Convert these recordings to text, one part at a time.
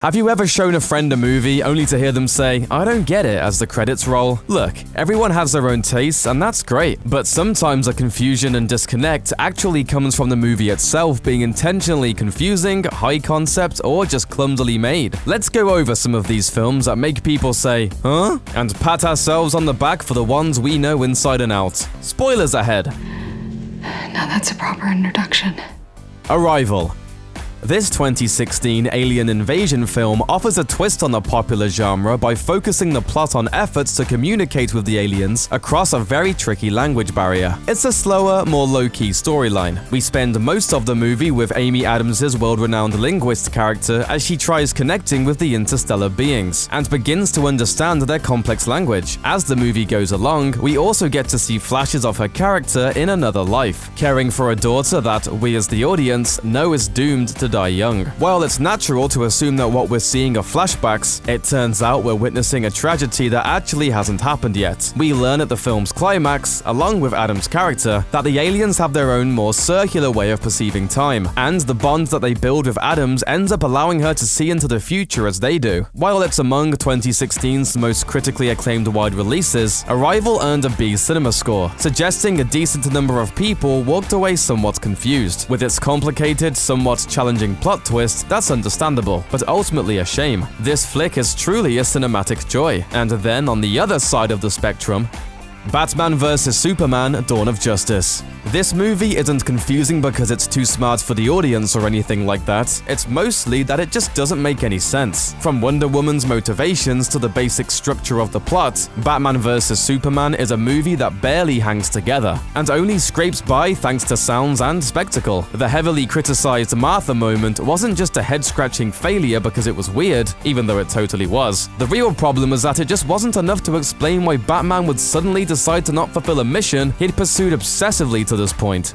Have you ever shown a friend a movie only to hear them say, "I don't get it," as the credits roll? Look, everyone has their own tastes, and that's great, but sometimes the confusion and disconnect actually comes from the movie itself being intentionally confusing, high concept, or just clumsily made. Let's go over some of these films that make people say, "Huh?" and pat ourselves on the back for the ones we know inside and out. Spoilers ahead. Now that's a proper introduction. Arrival. This 2016 alien invasion film offers a twist on the popular genre by focusing the plot on efforts to communicate with the aliens across a very tricky language barrier. It's a slower, more low-key storyline. We spend most of the movie with Amy Adams' world-renowned linguist character as she tries connecting with the interstellar beings, and begins to understand their complex language. As the movie goes along, we also get to see flashes of her character in another life, caring for a daughter that we as the audience know is doomed to die young. While it's natural to assume that what we're seeing are flashbacks, it turns out we're witnessing a tragedy that actually hasn't happened yet. We learn at the film's climax, along with Adam's character, that the aliens have their own more circular way of perceiving time, and the bond that they build with Adams ends up allowing her to see into the future as they do. While it's among 2016's most critically acclaimed wide releases, Arrival earned a B cinema score, suggesting a decent number of people walked away somewhat confused. With its complicated, somewhat challenging plot twist, that's understandable, but ultimately a shame. This flick is truly a cinematic joy. And then on the other side of the spectrum, Batman vs. Superman: Dawn of Justice. This movie isn't confusing because it's too smart for the audience or anything like that. It's mostly that it just doesn't make any sense. From Wonder Woman's motivations to the basic structure of the plot, Batman vs. Superman is a movie that barely hangs together, and only scrapes by thanks to sounds and spectacle. The heavily criticized Martha moment wasn't just a head-scratching failure because it was weird, even though it totally was. The real problem was that it just wasn't enough to explain why Batman would suddenly decide to not fulfill a mission he'd pursued obsessively to this point.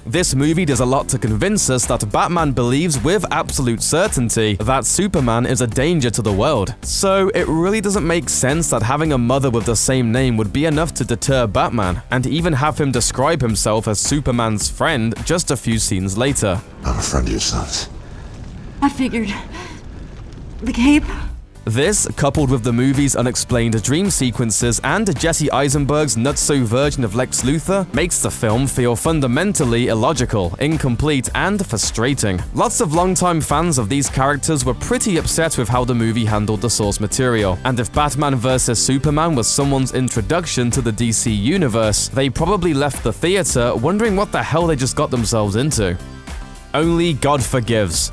This movie does a lot to convince us that Batman believes with absolute certainty that Superman is a danger to the world. So it really doesn't make sense that having a mother with the same name would be enough to deter Batman, and even have him describe himself as Superman's friend just a few scenes later. I'm a friend of your son's. I figured. The cape? This, coupled with the movie's unexplained dream sequences and Jesse Eisenberg's nutso version of Lex Luthor, makes the film feel fundamentally illogical, incomplete, and frustrating. Lots of longtime fans of these characters were pretty upset with how the movie handled the source material, and if Batman vs. Superman was someone's introduction to the DC universe, they probably left the theater wondering what the hell they just got themselves into. Only God Forgives.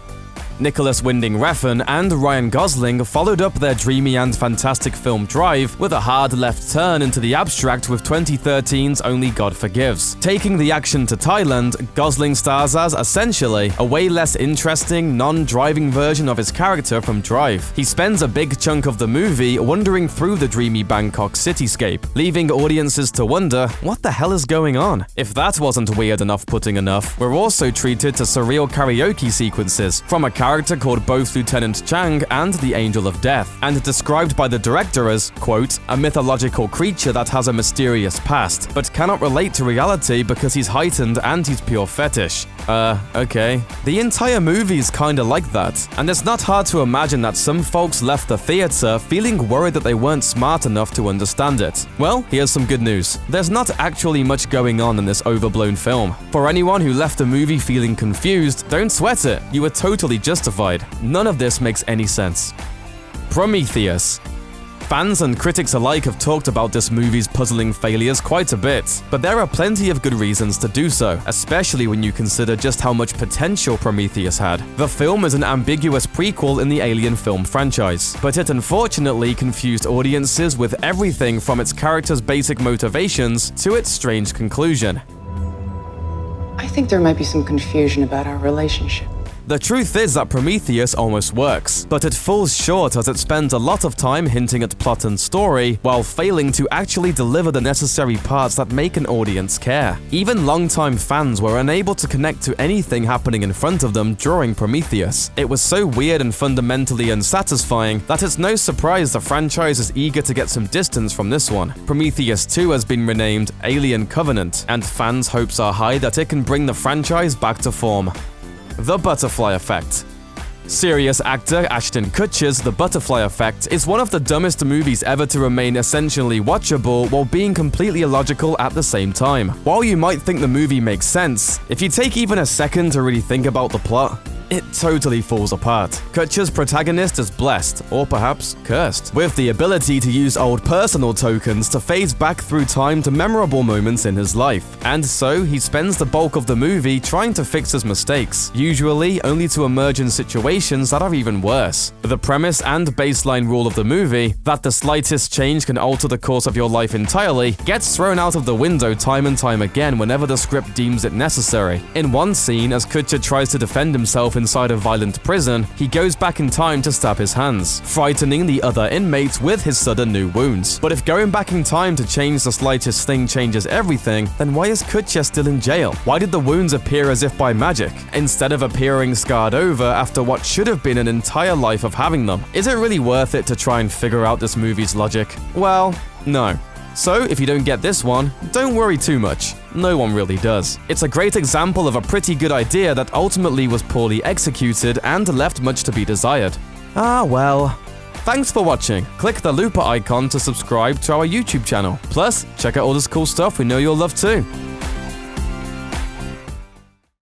Nicholas Winding Refn and Ryan Gosling followed up their dreamy and fantastic film Drive with a hard left turn into the abstract with 2013's Only God Forgives. Taking the action to Thailand, Gosling stars as, essentially, a way less interesting, non-driving version of his character from Drive. He spends a big chunk of the movie wandering through the dreamy Bangkok cityscape, leaving audiences to wonder, what the hell is going on? If that wasn't weird enough putting enough, we're also treated to surreal karaoke sequences from a character called both Lieutenant Chang and the Angel of Death, and described by the director as, quote, a mythological creature that has a mysterious past, but cannot relate to reality because he's heightened and he's pure fetish. Okay. The entire movie is kinda like that, and it's not hard to imagine that some folks left the theater feeling worried that they weren't smart enough to understand it. Well, here's some good news. There's not actually much going on in this overblown film. For anyone who left the movie feeling confused, don't sweat it. You were totally justified. None of this makes any sense. Prometheus. Fans and critics alike have talked about this movie's puzzling failures quite a bit, but there are plenty of good reasons to do so, especially when you consider just how much potential Prometheus had. The film is an ambiguous prequel in the Alien film franchise, but it unfortunately confused audiences with everything from its character's basic motivations to its strange conclusion. I think there might be some confusion about our relationship. The truth is that Prometheus almost works, but it falls short as it spends a lot of time hinting at plot and story while failing to actually deliver the necessary parts that make an audience care. Even longtime fans were unable to connect to anything happening in front of them during Prometheus. It was so weird and fundamentally unsatisfying that it's no surprise the franchise is eager to get some distance from this one. Prometheus 2 has been renamed Alien Covenant, and fans' hopes are high that it can bring the franchise back to form. The Butterfly Effect. Serious actor Ashton Kutcher's The Butterfly Effect is one of the dumbest movies ever to remain essentially watchable while being completely illogical at the same time. While you might think the movie makes sense, if you take even a second to really think about the plot, it totally falls apart. Kutcher's protagonist is blessed, or perhaps cursed, with the ability to use old personal tokens to phase back through time to memorable moments in his life. And so, he spends the bulk of the movie trying to fix his mistakes, usually only to emerge in situations that are even worse. The premise and baseline rule of the movie, that the slightest change can alter the course of your life entirely, gets thrown out of the window time and time again whenever the script deems it necessary. In one scene, as Kutcher tries to defend himself inside a violent prison, he goes back in time to stab his hands, frightening the other inmates with his sudden new wounds. But if going back in time to change the slightest thing changes everything, then why is Kutcher still in jail? Why did the wounds appear as if by magic, instead of appearing scarred over after what should have been an entire life of having them? Is it really worth it to try and figure out this movie's logic? Well, no. So, if you don't get this one, don't worry too much. No one really does. It's a great example of a pretty good idea that ultimately was poorly executed and left much to be desired. Ah well. Thanks for watching. Click the looper icon to subscribe to our YouTube channel. Plus, check out all this cool stuff we know you'll love too.